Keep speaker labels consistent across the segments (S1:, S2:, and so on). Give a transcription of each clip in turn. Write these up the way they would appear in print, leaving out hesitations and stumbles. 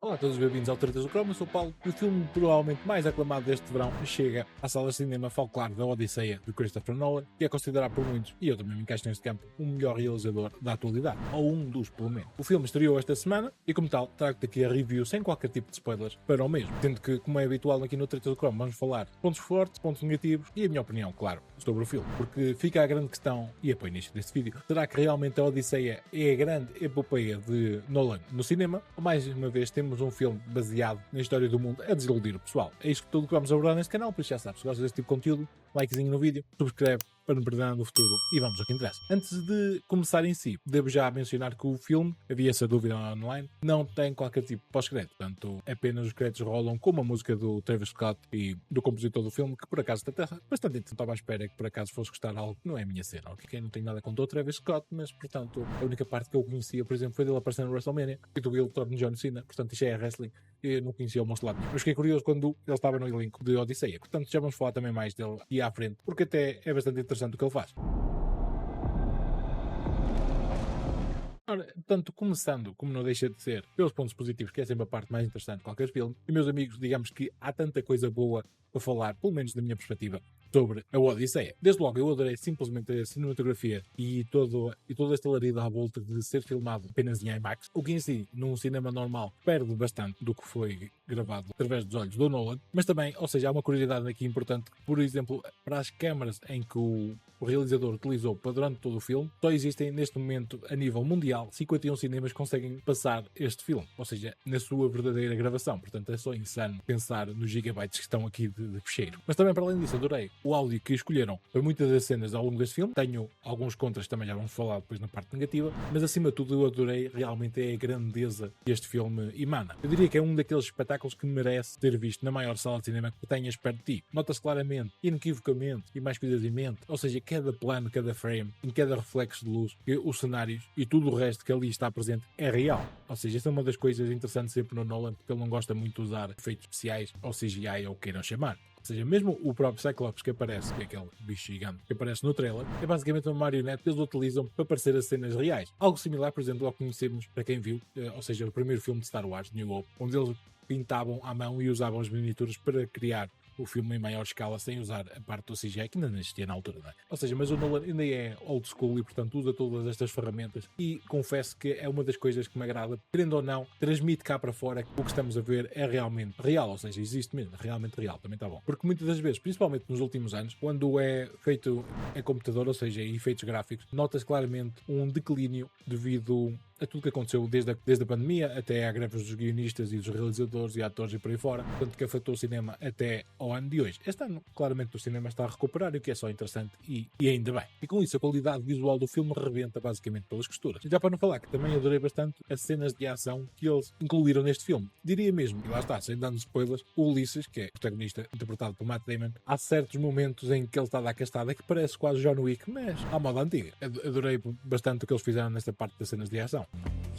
S1: Olá a todos, bem-vindos ao Tretas do Cromo, eu sou o Paulo e o filme provavelmente mais aclamado deste verão chega à sala de cinema Folclore da Odisseia de Christopher Nolan, que é considerado por muitos, e eu também me encaixo neste campo, o melhor realizador da atualidade, ou um dos pelo menos. O filme estreou esta semana e como tal trago-te aqui a review sem qualquer tipo de spoilers para o mesmo, tendo que, como é habitual aqui no Tretas do Cromo, vamos falar pontos fortes, pontos negativos e a minha opinião, claro, sobre o filme, porque fica a grande questão, e apoio nisto deste vídeo, será que realmente a Odisseia é a grande epopeia de Nolan no cinema, ou mais uma vez temos um filme baseado na história do mundo a desiludir o pessoal? É isto que tudo que vamos abordar neste canal, por isso já sabes, se gostas deste tipo de conteúdo, likezinho no vídeo, subscreve para não perder nada no futuro e vamos ao que interessa. Antes de começar em si, devo já mencionar que o filme, havia essa dúvida online, não tem qualquer tipo de pós-crédito, portanto apenas os créditos rolam com uma música do Travis Scott e do compositor do filme, que por acaso está bastante interessante. Estava à espera que por acaso fosse gostar de algo que não é a minha cena, ok? Não tenho nada contra o Travis Scott, mas portanto a única parte que eu conhecia, por exemplo, foi dele aparecer no WrestleMania e do Will Thorne John Cena, portanto isto é wrestling. Eu não conhecia o monstro lá nenhum. Mas fiquei curioso quando ele estava no elenco de Odisseia. Portanto, já vamos falar também mais dele aqui à frente, porque até é bastante interessante o que ele faz. Ora, portanto, começando, como não deixa de ser, pelos pontos positivos, que é sempre a parte mais interessante de qualquer filme, e meus amigos, digamos que há tanta coisa boa para falar, pelo menos da minha perspectiva, sobre a Odisseia. Desde logo, eu adorei simplesmente a cinematografia e toda esta alarido à volta de ser filmado apenas em IMAX, o que em si, num cinema normal, perde bastante do que foi gravado através dos olhos do Nolan, mas também, ou seja, há uma curiosidade aqui importante, por exemplo, para as câmaras em que o realizador utilizou para durante todo o filme, só existem neste momento, a nível mundial, 51 cinemas que conseguem passar este filme, ou seja, na sua verdadeira gravação. Portanto, é só insano pensar nos gigabytes que estão aqui de fecheiro. Mas também, para além disso, adorei o áudio que escolheram para muitas das cenas ao longo deste filme. Tenho alguns contras, também já vamos falar depois na parte negativa, mas acima de tudo eu adorei realmente a grandeza que este filme emana. Eu diria que é um daqueles espetáculos que merece ser visto na maior sala de cinema que tenhas perto de ti. Notas claramente, inequivocamente e mais cuidadosamente, ou seja, cada plano, cada frame, em cada reflexo de luz, os cenários e tudo o resto que ali está presente é real. Ou seja, esta é uma das coisas interessantes sempre no Nolan, porque ele não gosta muito de usar efeitos especiais ou CGI ou o que queiram chamar. Ou seja, mesmo o próprio Cyclops que aparece, que é aquele bicho gigante que aparece no trailer, é basicamente uma marionete que eles utilizam para parecer as cenas reais. Algo similar, por exemplo, ao que conhecemos, para quem viu, ou seja, o primeiro filme de Star Wars, New Hope, onde eles pintavam à mão e usavam as miniaturas para criar o filme em maior escala sem usar a parte do CGI que ainda não existia na altura, não é? Ou seja, mas o Nolan ainda é old school e portanto usa todas estas ferramentas e confesso que é uma das coisas que me agrada, querendo ou não, transmite cá para fora que o que estamos a ver é realmente real, ou seja, existe mesmo, realmente real, também está bom. Porque muitas das vezes, principalmente nos últimos anos, quando é feito em computador, ou seja, em efeitos gráficos, notas claramente um declínio devido a tudo que aconteceu desde a pandemia até à greve dos guionistas e dos realizadores e atores e por aí fora, portanto que afetou o cinema até ao ano de hoje. Este ano, claramente, o cinema está a recuperar, o que é só interessante e ainda bem. E com isso, a qualidade visual do filme rebenta basicamente pelas costuras. E já para não falar que também adorei bastante as cenas de ação que eles incluíram neste filme. Diria mesmo, e lá está, sem dando spoilers, o Ulysses, que é o protagonista interpretado por Matt Damon, há certos momentos em que ele está a dar castada que parece quase John Wick, mas à moda antiga. Adorei bastante o que eles fizeram nesta parte das cenas de ação.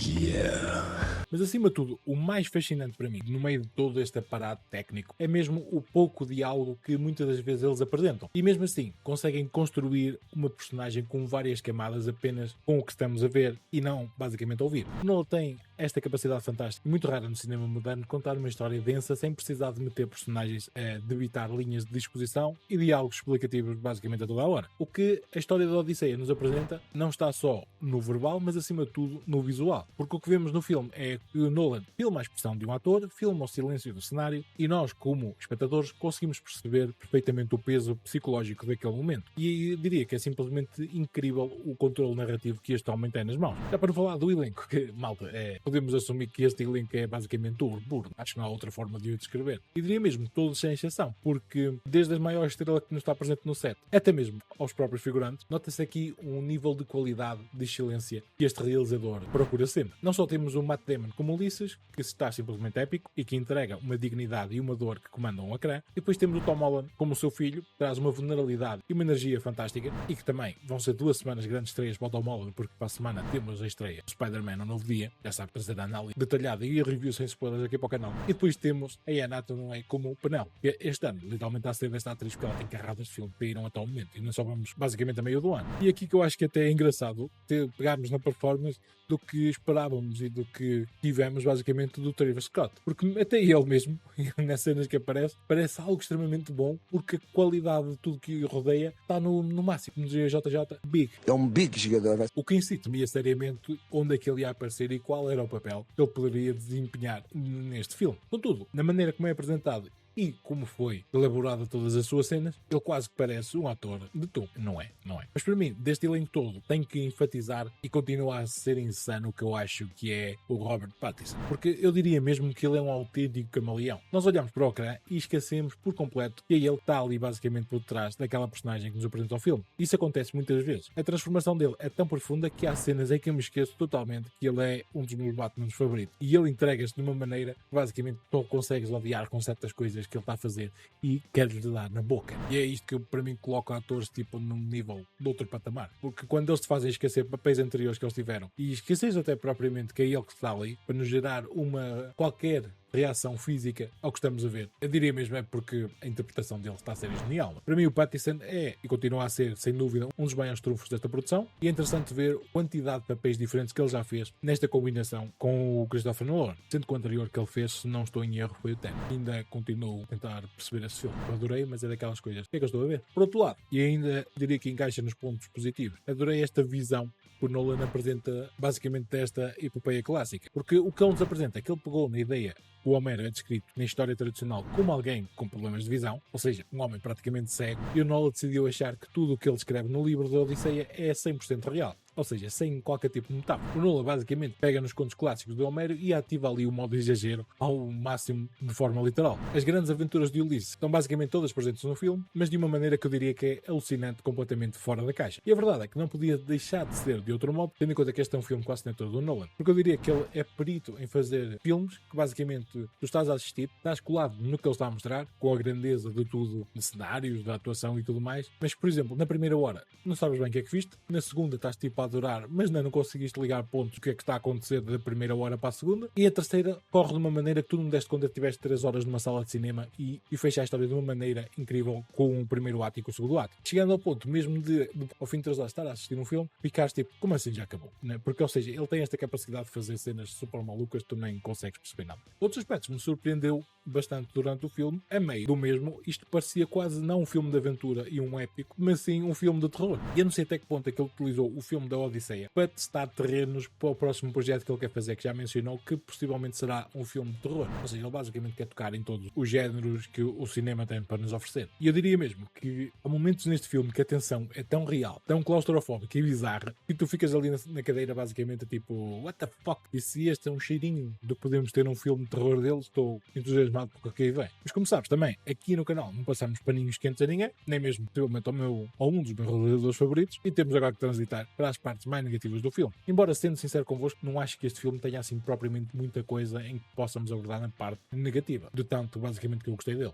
S1: Yeah. Mas acima de tudo, o mais fascinante para mim, no meio de todo este aparato técnico, é mesmo o pouco diálogo que muitas das vezes eles apresentam. E mesmo assim, conseguem construir uma personagem com várias camadas apenas com o que estamos a ver e não basicamente a ouvir. Não tem esta capacidade fantástica, muito rara no cinema moderno, de contar uma história densa sem precisar de meter personagens a debitar linhas de disposição e diálogos explicativos basicamente a toda a hora. O que a história da Odisseia nos apresenta não está só no verbal, mas acima de tudo no visual. Porque o que vemos no filme é que o Nolan filma a expressão de um ator, filma o silêncio do cenário e nós, como espectadores, conseguimos perceber perfeitamente o peso psicológico daquele momento. E diria que é simplesmente incrível o controle narrativo que este homem tem nas mãos. Já para falar do elenco, que, malta, podemos assumir que este elenco é basicamente o puro. Acho que não há outra forma de o descrever. E diria mesmo todos sem exceção, porque desde as maiores estrelas que nos está presente no set, até mesmo aos próprios figurantes, nota-se aqui um nível de qualidade, de excelência que este realizador procura sempre. Não só temos o Matt Damon como Ulysses, que está simplesmente épico e que entrega uma dignidade e uma dor que comandam o ecrã, e depois temos o Tom Holland como o seu filho, que traz uma vulnerabilidade e uma energia fantástica, e que também vão ser 2 semanas grandes estreias para o Tom Holland, porque para a semana temos a estreia Spider-Man no novo dia, já sabe, trazer a análise detalhada e a review sem spoilers aqui para o canal. E depois temos a Anne Hathaway como o Penel, que este ano literalmente está a ser desta atriz, porque ela tem carradas de filme que saíram até o momento, e nós só vamos basicamente a meio do ano. E aqui que eu acho que até é engraçado pegarmos na performance do que esperávamos e do que tivemos basicamente do Travis Scott. Porque até ele mesmo, nas cenas que aparece, parece algo extremamente bom, porque a qualidade de tudo que o rodeia está no máximo. Como dizia JJ, big.
S2: É um big jogador.
S1: O que em si temia seriamente onde é que ele ia aparecer e qual era o papel que ele poderia desempenhar neste filme. Contudo, na maneira como é apresentado e como foi elaborada todas as suas cenas, ele quase que parece um ator de tom. Não é. Mas para mim, deste elenco todo, tenho que enfatizar e continuar a ser insano o que eu acho que é o Robert Pattinson. Porque eu diria mesmo que ele é um autêntico camaleão. Nós olhamos para o ecrã e esquecemos por completo que é ele que está ali basicamente por trás daquela personagem que nos apresenta o filme. Isso acontece muitas vezes. A transformação dele é tão profunda que há cenas em que eu me esqueço totalmente que ele é um dos meus Batmans favoritos. E ele entrega-se de uma maneira que basicamente tu consegues odiar com certas coisas que ele está a fazer e quer-lhe dar na boca. E é isto que eu, para mim, coloco atores tipo num nível de outro patamar. Porque quando eles te fazem esquecer papéis anteriores que eles tiveram e esqueces até propriamente que é ele que está ali para nos gerar uma qualquer reação física ao que estamos a ver. Eu diria mesmo é porque a interpretação dele está a ser genial. Para mim o Pattinson é e continua a ser, sem dúvida, um dos maiores trunfos desta produção e é interessante ver a quantidade de papéis diferentes que ele já fez nesta combinação com o Christopher Nolan. Sendo que o anterior que ele fez, se não estou em erro, foi o Tenet. Ainda continuo a tentar perceber esse filme. Eu adorei, mas é daquelas coisas que é que eu estou a ver. Por outro lado, e ainda diria que encaixa nos pontos positivos, adorei esta visão que o Nolan apresenta basicamente desta epopeia clássica. Porque o que ele nos apresenta é que ele pegou na ideia o Homero é descrito na história tradicional como alguém com problemas de visão, ou seja, um homem praticamente cego, e o Nolan decidiu achar que tudo o que ele escreve no livro da Odisseia é 100% real. Ou seja, sem qualquer tipo de metáfora. O Nolan basicamente pega nos contos clássicos de Homero e ativa ali o modo exagero ao máximo de forma literal. As grandes aventuras de Ulisses estão basicamente todas presentes no filme, mas de uma maneira que eu diria que é alucinante, completamente fora da caixa. E a verdade é que não podia deixar de ser de outro modo, tendo em conta que este é um filme quase nem todo do Nolan. Porque eu diria que ele é perito em fazer filmes que basicamente tu estás a assistir, estás colado no que ele está a mostrar, com a grandeza de tudo, de cenários, da atuação e tudo mais, mas por exemplo, na primeira hora não sabes bem o que é que viste, na segunda estás tipo a adorar, mas não conseguiste ligar pontos do que é que está a acontecer da primeira hora para a segunda, e a terceira corre de uma maneira que tu não deste conta que tiveste 3 horas numa sala de cinema e fecha a história de uma maneira incrível com o primeiro ato e com o segundo ato. Chegando ao ponto mesmo de ao fim de 3 horas estar a assistir um filme, ficares tipo, como assim já acabou? Né? Porque, ou seja, ele tem esta capacidade de fazer cenas super malucas que tu nem consegues perceber nada. Outros aspectos me surpreendeu bastante durante o filme, a meio do mesmo, isto parecia quase não um filme de aventura e um épico, mas sim um filme de terror. E eu não sei até que ponto é que ele utilizou o filme da Odisseia para testar terrenos para o próximo projeto que ele quer fazer, que já mencionou que possivelmente será um filme de terror. Ou seja, ele basicamente quer tocar em todos os géneros que o cinema tem para nos oferecer. E eu diria mesmo que há momentos neste filme que a tensão é tão real, tão claustrofóbica e bizarra, que tu ficas ali na cadeira basicamente tipo, what the fuck? E se este é um cheirinho do que podemos ter num filme de terror deles, estou entusiasmado com o que aí vem. Mas como sabes também, aqui no canal não passamos paninhos quentes a ninguém, nem mesmo possivelmente ao um dos meus realizadores favoritos, e temos agora que transitar para as partes mais negativas do filme. Embora, sendo sincero convosco, não acho que este filme tenha assim propriamente muita coisa em que possamos abordar na parte negativa, de tanto basicamente que eu gostei dele.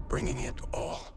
S2: Bringing it all.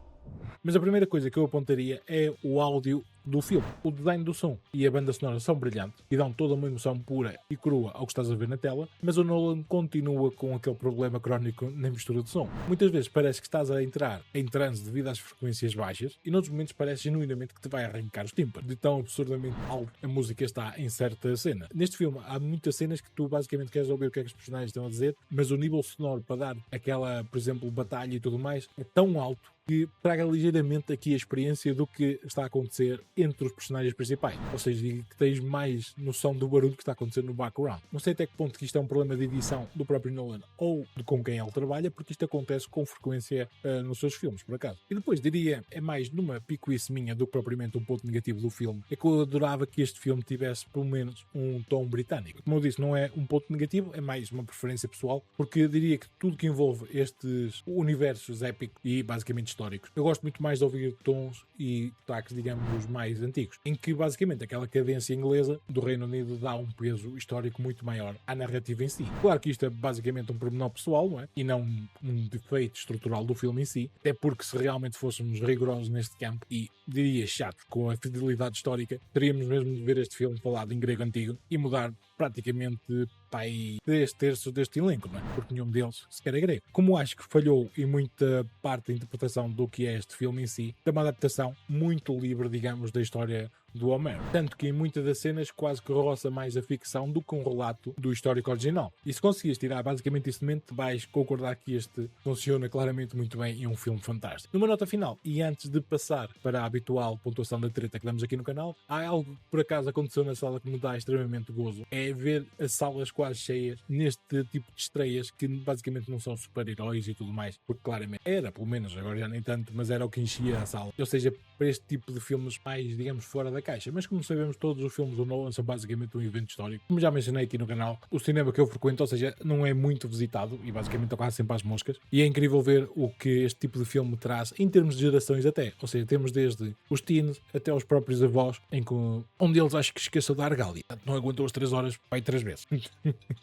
S1: Mas a primeira coisa que eu apontaria é o áudio do filme. O design do som e a banda sonora são brilhantes e dão toda uma emoção pura e crua ao que estás a ver na tela, mas o Nolan continua com aquele problema crónico na mistura de som. Muitas vezes parece que estás a entrar em transe devido às frequências baixas e noutros momentos parece genuinamente que te vai arrancar os tímpanos, de tão absurdamente alto a música está em certa cena. Neste filme há muitas cenas que tu basicamente queres ouvir o que é que os personagens estão a dizer, mas o nível sonoro para dar aquela, por exemplo, batalha e tudo mais é tão alto que traga ligeiramente aqui a experiência do que está a acontecer entre os personagens principais. Ou seja, que tens mais noção do barulho que está a acontecer no background. Não sei até que ponto que isto é um problema de edição do próprio Nolan ou de com quem ele trabalha, porque isto acontece com frequência nos seus filmes, por acaso. E depois, diria, é mais numa picuice minha do que propriamente um ponto negativo do filme. É que eu adorava que este filme tivesse pelo menos um tom britânico. Como eu disse, não é um ponto negativo, é mais uma preferência pessoal, porque eu diria que tudo que envolve estes universos épicos e basicamente históricos, eu gosto muito mais de ouvir tons e toques, digamos, mais antigos, em que basicamente aquela cadência inglesa do Reino Unido dá um peso histórico muito maior à narrativa em si. Claro que isto é basicamente um pormenor pessoal, não é? E não um defeito estrutural do filme em si, até porque se realmente fôssemos rigorosos neste campo e diria chato com a fidelidade histórica, teríamos mesmo de ver este filme falado em grego antigo e mudar praticamente para aí 3/3 deste elenco, não é? Porque nenhum deles sequer é grego. Como acho que falhou em muita parte da interpretação do que é este filme em si, é uma adaptação muito livre, digamos, da história do Homero. Tanto que em muitas das cenas quase que roça mais a ficção do que um relato do histórico original. E se conseguires tirar basicamente isso de mente, vais concordar que este funciona claramente muito bem e é um filme fantástico. Numa nota final, e antes de passar para a habitual pontuação da treta que damos aqui no canal, há algo que por acaso aconteceu na sala que me dá extremamente gozo. É ver as salas quase cheias neste tipo de estreias que basicamente não são super-heróis e tudo mais, porque claramente era, pelo menos, agora já nem tanto, mas era o que enchia a sala. Ou seja, para este tipo de filmes mais, digamos, fora da caixa. Mas como sabemos, todos os filmes do Nolan são basicamente um evento histórico. Como já mencionei aqui no canal, o cinema que eu frequento, ou seja, não é muito visitado e basicamente está quase sempre às moscas. E é incrível ver o que este tipo de filme traz em termos de gerações até. Ou seja, temos desde os teens até os próprios avós, em que um deles acho que esqueceu da argália. Não aguentou as 3 horas, vai 3 vezes.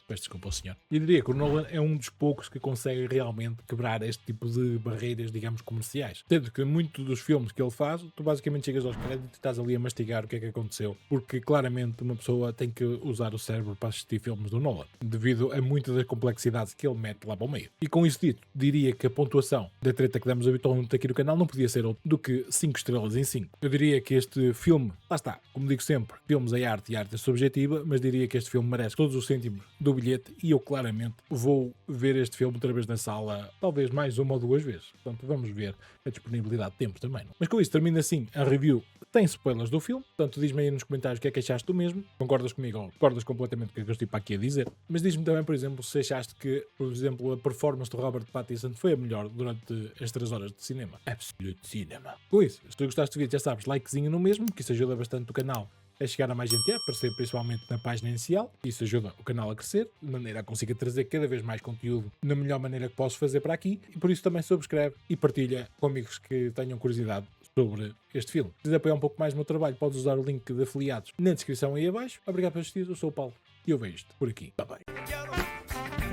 S1: Peço desculpa ao senhor. E diria que o Nolan é um dos poucos que consegue realmente quebrar este tipo de barreiras, digamos, comerciais. Sendo que muitos dos filmes que ele faz, tu basicamente chegas aos créditos e estás ali a mastigar o que é que aconteceu. Porque claramente uma pessoa tem que usar o cérebro para assistir filmes do Nolan, devido a muitas das complexidades que ele mete lá para o meio. E com isso dito, diria que a pontuação da treta que damos habitualmente aqui no canal não podia ser outro do que 5 estrelas em 5. Eu diria que este filme, lá está, como digo sempre, filmes é arte e arte é subjetiva, mas diria que este filme merece todos os cêntimos do bilhete e eu claramente vou ver este filme outra vez na sala, talvez mais uma ou duas vezes. Portanto, vamos ver a disponibilidade de tempo também. Não? Mas com isso termina assim a review. Tem spoilers do filme, portanto diz-me aí nos comentários o que é que achaste do mesmo. Concordas comigo ou discordas completamente com o que eu estive aqui a dizer? Mas diz-me também, por exemplo, se achaste que, por exemplo, a performance do Robert Pattinson foi a melhor durante as 3 horas de cinema. Absolute cinema. Com isso, se tu gostaste do vídeo, já sabes, likezinho no mesmo, que isso ajuda bastante o canal a chegar a mais gente, a aparecer principalmente na página inicial. Isso ajuda o canal a crescer, de maneira a consiga trazer cada vez mais conteúdo na melhor maneira que posso fazer para aqui. E por isso também subscreve e partilha com amigos que tenham curiosidade sobre este filme. Se quiser apoiar um pouco mais o meu trabalho, podes usar o link de afiliados na descrição aí abaixo. Obrigado por assistir, eu sou o Paulo e eu vejo-te por aqui. Bye bye.